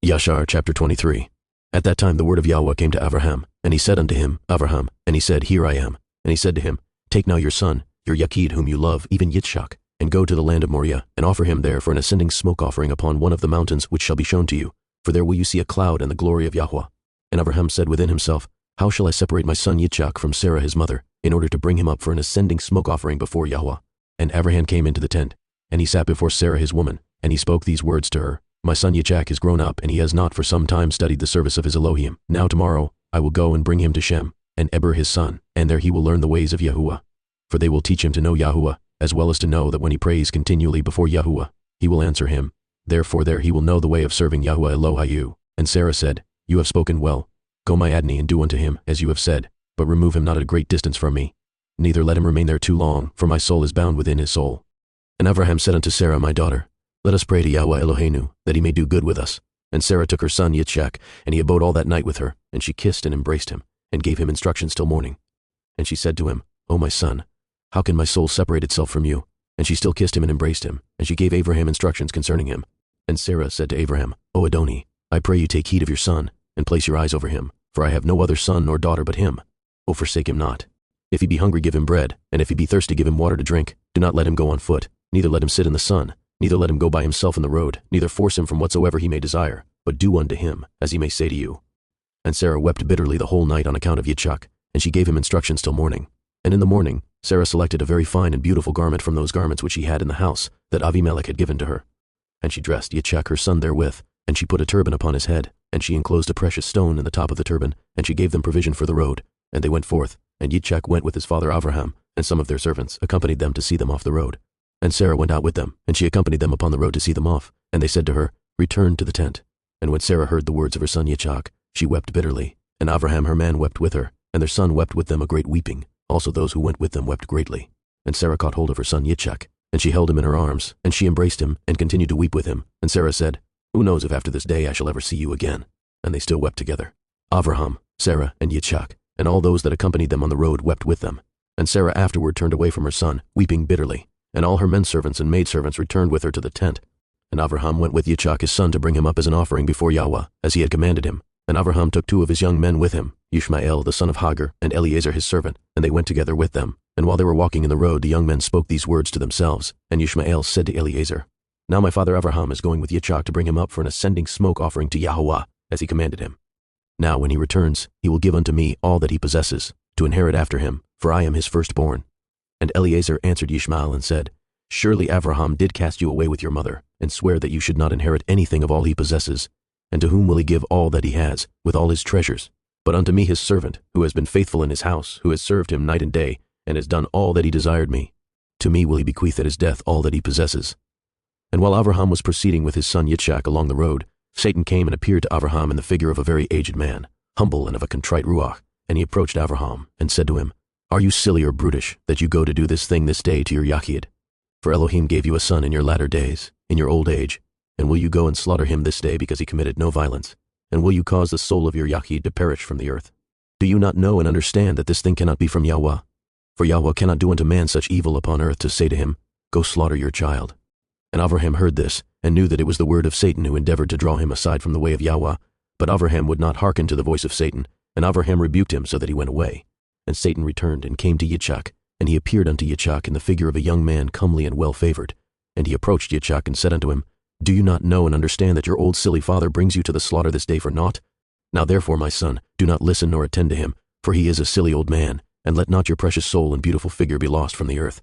Yashar chapter 23. At that time the word of Yahweh came to Avraham, and he said unto him, Avraham, and he said, Here I am. And he said to him, Take now your son, your Yakid whom you love, even Yitzchak, and go to the land of Moriah, and offer him there for an ascending smoke offering upon one of the mountains which shall be shown to you, for there will you see a cloud and the glory of Yahweh. And Avraham said within himself, How shall I separate my son Yitzchak from Sarah his mother, in order to bring him up for an ascending smoke offering before Yahweh? And Avraham came into the tent, and he sat before Sarah his woman, and he spoke these words to her, My son Yitzchak is grown up, and he has not for some time studied the service of his Elohim. Now tomorrow I will go and bring him to Shem, and Eber his son, and there he will learn the ways of Yahuwah. For they will teach him to know Yahuwah, as well as to know that when he prays continually before Yahuwah, he will answer him. Therefore there he will know the way of serving Yahuwah Elohayu. And Sarah said, You have spoken well. Go my Adni, and do unto him as you have said, but remove him not at a great distance from me. Neither let him remain there too long, for my soul is bound within his soul. And Avraham said unto Sarah, My daughter, Let us pray to Yahweh Eloheinu, that he may do good with us. And Sarah took her son Yitzchak, and he abode all that night with her, and she kissed and embraced him, and gave him instructions till morning. And she said to him, O my son, how can my soul separate itself from you? And she still kissed him and embraced him, and she gave Abraham instructions concerning him. And Sarah said to Abraham, O Adoni, I pray you take heed of your son, and place your eyes over him, for I have no other son nor daughter but him. O forsake him not. If he be hungry, give him bread, and if he be thirsty, give him water to drink. Do not let him go on foot, neither let him sit in the sun, neither let him go by himself in the road, neither force him from whatsoever he may desire, but do unto him as he may say to you. And Sarah wept bitterly the whole night on account of Yitzchak, and she gave him instructions till morning. And in the morning Sarah selected a very fine and beautiful garment from those garments which she had in the house that Avimelech had given to her. And she dressed Yitzchak her son therewith, and she put a turban upon his head, and she enclosed a precious stone in the top of the turban, and she gave them provision for the road. And they went forth, and Yitzchak went with his father Avraham, and some of their servants accompanied them to see them off the road. And Sarah went out with them, and she accompanied them upon the road to see them off. And they said to her, Return to the tent. And when Sarah heard the words of her son Yitzchak, she wept bitterly. And Avraham her man wept with her, and their son wept with them a great weeping. Also those who went with them wept greatly. And Sarah caught hold of her son Yitzchak, and she held him in her arms, and she embraced him, and continued to weep with him. And Sarah said, Who knows if after this day I shall ever see you again? And they still wept together. Avraham, Sarah, and Yitzchak, and all those that accompanied them on the road wept with them. And Sarah afterward turned away from her son, weeping bitterly. And all her menservants and maidservants returned with her to the tent. And Avraham went with Yitzchak his son to bring him up as an offering before Yahweh, as he had commanded him. And Avraham took 2 of his young men with him, Ishmael the son of Hagar, and Eliezer his servant, and they went together with them. And while they were walking in the road, the young men spoke these words to themselves. And Ishmael said to Eliezer, Now my father Avraham is going with Yitzchak to bring him up for an ascending smoke offering to Yahweh, as he commanded him. Now when he returns, he will give unto me all that he possesses, to inherit after him, for I am his firstborn. And Eliezer answered Ishmael and said, Surely Avraham did cast you away with your mother, and swear that you should not inherit anything of all he possesses. And to whom will he give all that he has, with all his treasures? But unto me his servant, who has been faithful in his house, who has served him night and day, and has done all that he desired me. To me will he bequeath at his death all that he possesses. And while Avraham was proceeding with his son Yitzchak along the road, Satan came and appeared to Avraham in the figure of a very aged man, humble and of a contrite ruach. And he approached Avraham, and said to him, Are you silly or brutish, that you go to do this thing this day to your Yakid? For Elohim gave you a son in your latter days, in your old age. And will you go and slaughter him this day because he committed no violence? And will you cause the soul of your Yakid to perish from the earth? Do you not know and understand that this thing cannot be from Yahweh? For Yahweh cannot do unto man such evil upon earth to say to him, Go slaughter your child. And Avraham heard this, and knew that it was the word of Satan who endeavored to draw him aside from the way of Yahweh. But Avraham would not hearken to the voice of Satan, and Avraham rebuked him so that he went away. And Satan returned and came to Yitzchak, and he appeared unto Yitzchak in the figure of a young man comely and well-favored. And he approached Yitzchak and said unto him, Do you not know and understand that your old silly father brings you to the slaughter this day for naught? Now therefore, my son, do not listen nor attend to him, for he is a silly old man, and let not your precious soul and beautiful figure be lost from the earth.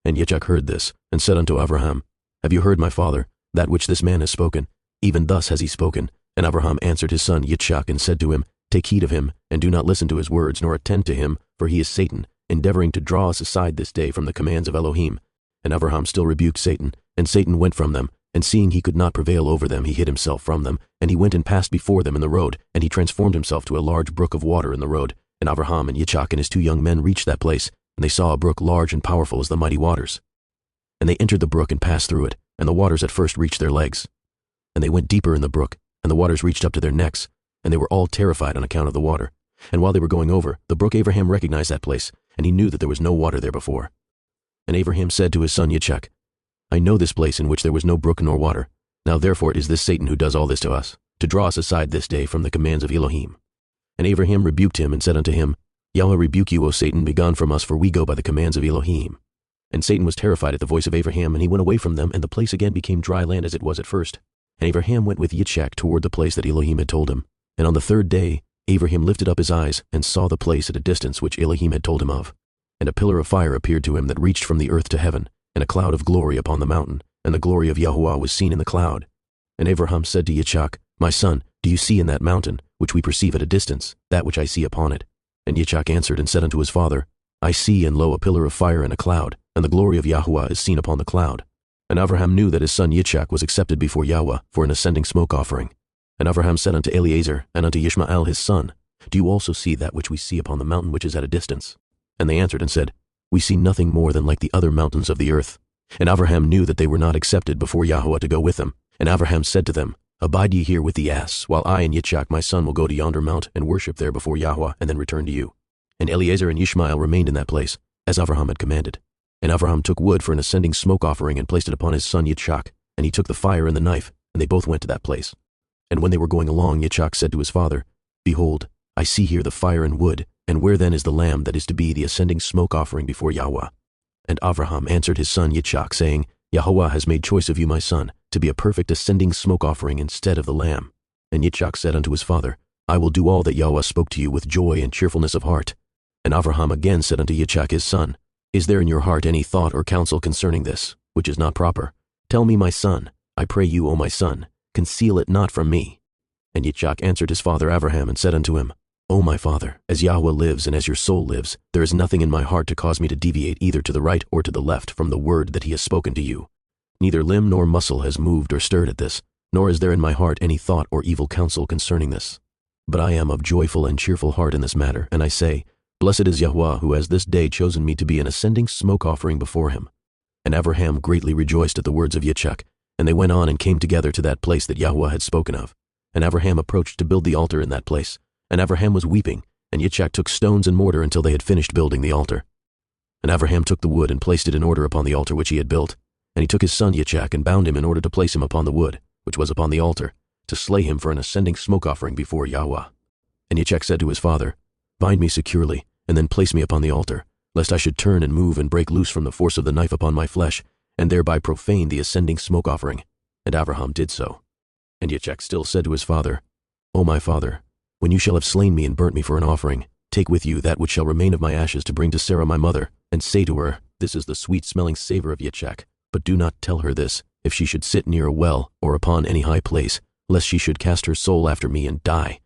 And Yitzchak heard this, and said unto Avraham, Have you heard, my father, that which this man has spoken? Even thus has he spoken. And Avraham answered his son Yitzchak and said to him, Take heed of him, and do not listen to his words, nor attend to him, for he is Satan, endeavoring to draw us aside this day from the commands of Elohim. And Avraham still rebuked Satan, and Satan went from them, and seeing he could not prevail over them, he hid himself from them, and he went and passed before them in the road, and he transformed himself to a large brook of water in the road. And Avraham and Yitzchak and his 2 young men reached that place, and they saw a brook large and powerful as the mighty waters. And they entered the brook and passed through it, and the waters at first reached their legs. And they went deeper in the brook, and the waters reached up to their necks, and they were all terrified on account of the water. And while they were going over, the brook Abraham recognized that place, and he knew that there was no water there before. And Abraham said to his son Yitzchak, I know this place in which there was no brook nor water. Now therefore it is this Satan who does all this to us, to draw us aside this day from the commands of Elohim. And Abraham rebuked him and said unto him, Yahweh rebuke you, O Satan, begone from us, for we go by the commands of Elohim. And Satan was terrified at the voice of Abraham, and he went away from them, and the place again became dry land as it was at first. And Abraham went with Yitzchak toward the place that Elohim had told him. And on the third day Abraham lifted up his eyes, and saw the place at a distance which Elohim had told him of. And a pillar of fire appeared to him that reached from the earth to heaven, and a cloud of glory upon the mountain, and the glory of Yahuwah was seen in the cloud. And Abraham said to Yitzchak, My son, do you see in that mountain, which we perceive at a distance, that which I see upon it? And Yitzchak answered and said unto his father, I see, and lo, a pillar of fire and a cloud, and the glory of Yahuwah is seen upon the cloud. And Abraham knew that his son Yitzchak was accepted before Yahweh for an ascending smoke offering. And Abraham said unto Eliezer and unto Ishmael his son, Do you also see that which we see upon the mountain which is at a distance? And they answered and said, We see nothing more than like the other mountains of the earth. And Abraham knew that they were not accepted before Yahweh to go with them. And Abraham said to them, Abide ye here with the ass, while I and Yitzchak my son will go to yonder mount and worship there before Yahweh, and then return to you. And Eliezer and Ishmael remained in that place, as Abraham had commanded. And Abraham took wood for an ascending smoke offering and placed it upon his son Yitzchak. And he took the fire and the knife, and they both went to that place. And when they were going along, Yitzchak said to his father, Behold, I see here the fire and wood, and where then is the lamb that is to be the ascending smoke offering before Yahweh? And Abraham answered his son Yitzchak, saying, Yahweh has made choice of you, my son, to be a perfect ascending smoke offering instead of the lamb. And Yitzchak said unto his father, I will do all that Yahweh spoke to you with joy and cheerfulness of heart. And Abraham again said unto Yitzchak his son, Is there in your heart any thought or counsel concerning this, which is not proper? Tell me, my son, I pray you, O my son, conceal it not from me. And Yitzchak answered his father Abraham and said unto him, O my father, as Yahweh lives and as your soul lives, there is nothing in my heart to cause me to deviate either to the right or to the left from the word that he has spoken to you. Neither limb nor muscle has moved or stirred at this, nor is there in my heart any thought or evil counsel concerning this. But I am of joyful and cheerful heart in this matter, and I say, Blessed is Yahweh, who has this day chosen me to be an ascending smoke offering before him. And Abraham greatly rejoiced at the words of Yitzchak, and they went on and came together to that place that Yahweh had spoken of. And Abraham approached to build the altar in that place. And Abraham was weeping, and Yitzchak took stones and mortar until they had finished building the altar. And Abraham took the wood and placed it in order upon the altar which he had built. And he took his son Yitzchak and bound him in order to place him upon the wood, which was upon the altar, to slay him for an ascending smoke offering before Yahweh. And Yitzchak said to his father, Bind me securely, and then place me upon the altar, lest I should turn and move and break loose from the force of the knife upon my flesh, and thereby profane the ascending smoke offering. And Abraham did so. And Yitzchak still said to his father, O my father, when you shall have slain me and burnt me for an offering, take with you that which shall remain of my ashes to bring to Sarah my mother, and say to her, This is the sweet-smelling savor of Yitzchak. But do not tell her this, if she should sit near a well or upon any high place, lest she should cast her soul after me and die.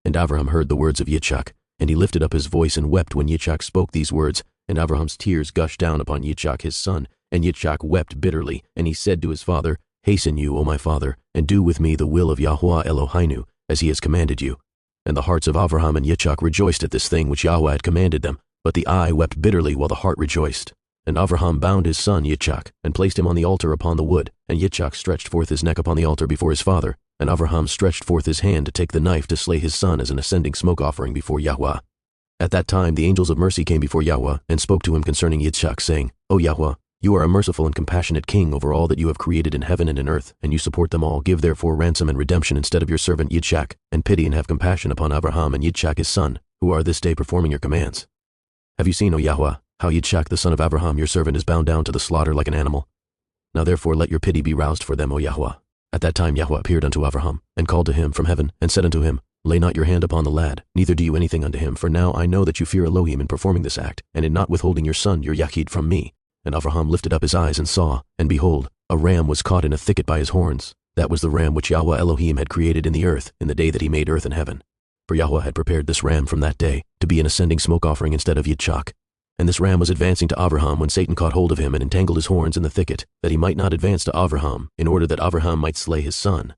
And Abraham heard the words of Yitzchak, and he lifted up his voice and wept when Yitzchak spoke these words, and Abraham's tears gushed down upon Yitzchak his son, and Yitzchak wept bitterly, and he said to his father, Hasten you, O my father, and do with me the will of Yahweh Eloheinu, as he has commanded you. And the hearts of Abraham and Yitzchak rejoiced at this thing which Yahweh had commanded them, but the eye wept bitterly while the heart rejoiced. And Abraham bound his son Yitzchak, and placed him on the altar upon the wood, and Yitzchak stretched forth his neck upon the altar before his father, and Abraham stretched forth his hand to take the knife to slay his son as an ascending smoke offering before Yahweh. At that time the angels of mercy came before Yahweh, and spoke to him concerning Yitzchak, saying, O Yahweh, you are a merciful and compassionate king over all that you have created in heaven and in earth, and you support them all. Give therefore ransom and redemption instead of your servant Yitzchak, and pity and have compassion upon Abraham and Yitzchak his son, who are this day performing your commands. Have you seen, O Yahweh, how Yitzchak the son of Abraham your servant is bound down to the slaughter like an animal? Now therefore let your pity be roused for them, O Yahweh. At that time Yahweh appeared unto Abraham, and called to him from heaven, and said unto him, Lay not your hand upon the lad, neither do you anything unto him, for now I know that you fear Elohim in performing this act, and in not withholding your son, your Yachid, from me. And Abraham lifted up his eyes and saw, and behold, a ram was caught in a thicket by his horns. That was the ram which Yahweh Elohim had created in the earth in the day that he made earth and heaven. For Yahweh had prepared this ram from that day to be an ascending smoke offering instead of Yitzchak. And this ram was advancing to Abraham when Satan caught hold of him and entangled his horns in the thicket, that he might not advance to Abraham, in order that Abraham might slay his son.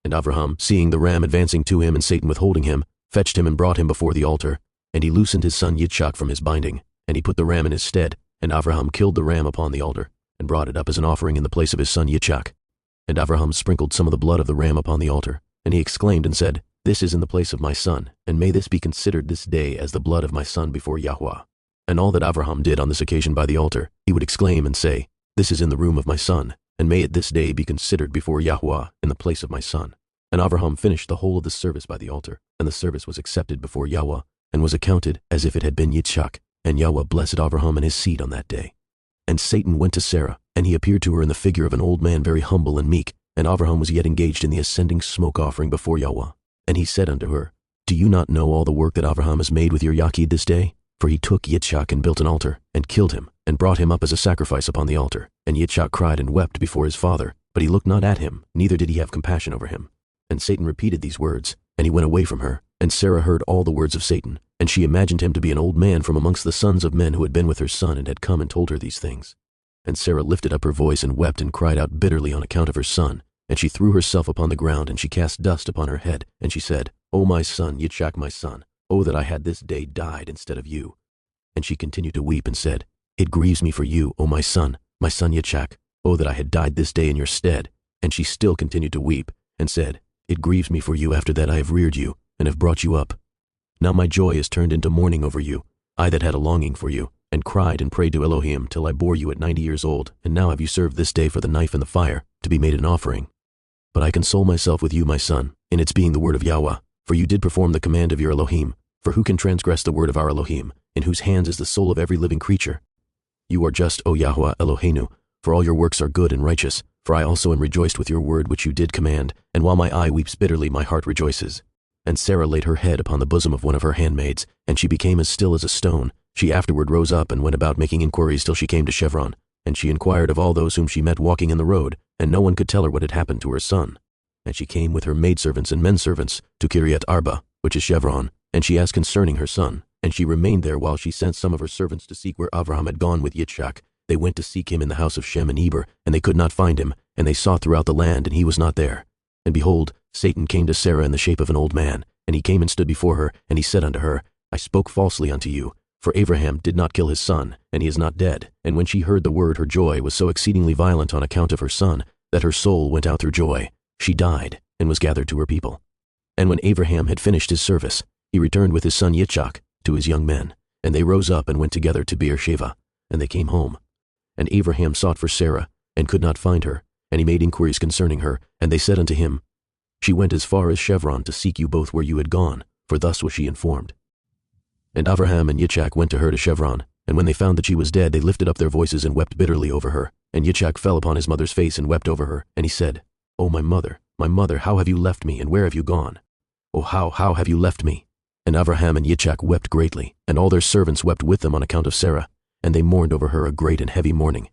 And Abraham, seeing the ram advancing to him and Satan withholding him, fetched him and brought him before the altar. And he loosened his son Yitzchak from his binding, and he put the ram in his stead. And Abraham killed the ram upon the altar, and brought it up as an offering in the place of his son Yitzchak. And Abraham sprinkled some of the blood of the ram upon the altar, and he exclaimed and said, This is in the place of my son, and may this be considered this day as the blood of my son before Yahweh. And all that Abraham did on this occasion by the altar, he would exclaim and say, This is in the room of my son, and may it this day be considered before Yahweh in the place of my son. And Avraham finished the whole of the service by the altar, and the service was accepted before Yahweh, and was accounted as if it had been Yitzchak, and Yahweh blessed Avraham and his seed on that day. And Satan went to Sarah, and he appeared to her in the figure of an old man very humble and meek, and Avraham was yet engaged in the ascending smoke offering before Yahweh. And he said unto her, Do you not know all the work that Avraham has made with your Yachid this day? For he took Yitzchak and built an altar, and killed him, and brought him up as a sacrifice upon the altar. And Yitzchak cried and wept before his father, but he looked not at him, neither did he have compassion over him. And Satan repeated these words, and he went away from her. And Sarah heard all the words of Satan, and she imagined him to be an old man from amongst the sons of men who had been with her son and had come and told her these things. And Sarah lifted up her voice and wept and cried out bitterly on account of her son. And she threw herself upon the ground, and she cast dust upon her head, and she said, O my son, Yitzchak my son, O that I had this day died instead of you. And she continued to weep and said, It grieves me for you, O my son Yitzchak, O that I had died this day in your stead. And she still continued to weep, and said, It grieves me for you after that I have reared you, and have brought you up. Now my joy is turned into mourning over you, I that had a longing for you, and cried and prayed to Elohim till I bore you at 90 years old, and now have you served this day for the knife and the fire, to be made an offering. But I console myself with you, my son, in its being the word of Yahweh, for you did perform the command of your Elohim. For who can transgress the word of our Elohim, in whose hands is the soul of every living creature? You are just, O Yahweh Eloheinu, for all your works are good and righteous. For I also am rejoiced with your word which you did command, and while my eye weeps bitterly, my heart rejoices. And Sarah laid her head upon the bosom of one of her handmaids, and she became as still as a stone. She afterward rose up and went about making inquiries till she came to Chevron. And she inquired of all those whom she met walking in the road, and no one could tell her what had happened to her son. And she came with her maidservants and menservants to Kiriath Arba, which is Chevron, and she asked concerning her son. And she remained there while she sent some of her servants to seek where Avraham had gone with Yitzchak. They went to seek him in the house of Shem and Eber, and they could not find him, and they sought throughout the land, and he was not there. And behold, Satan came to Sarah in the shape of an old man, and he came and stood before her, and he said unto her, I spoke falsely unto you, for Abraham did not kill his son, and he is not dead. And when she heard the word, her joy was so exceedingly violent on account of her son, that her soul went out through joy. She died, and was gathered to her people. And when Abraham had finished his service, he returned with his son Yitzchak to his young men, and they rose up and went together to Beersheba, and they came home. And Abraham sought for Sarah, and could not find her, and he made inquiries concerning her, and they said unto him, She went as far as Chevron to seek you both where you had gone, for thus was she informed. And Avraham and Yitzchak went to her to Chevron, and when they found that she was dead, they lifted up their voices and wept bitterly over her. And Yitzchak fell upon his mother's face and wept over her, and he said, O my mother, how have you left me, and where have you gone? O how have you left me? And Avraham and Yitzchak wept greatly, and all their servants wept with them on account of Sarah, and they mourned over her a great and heavy mourning.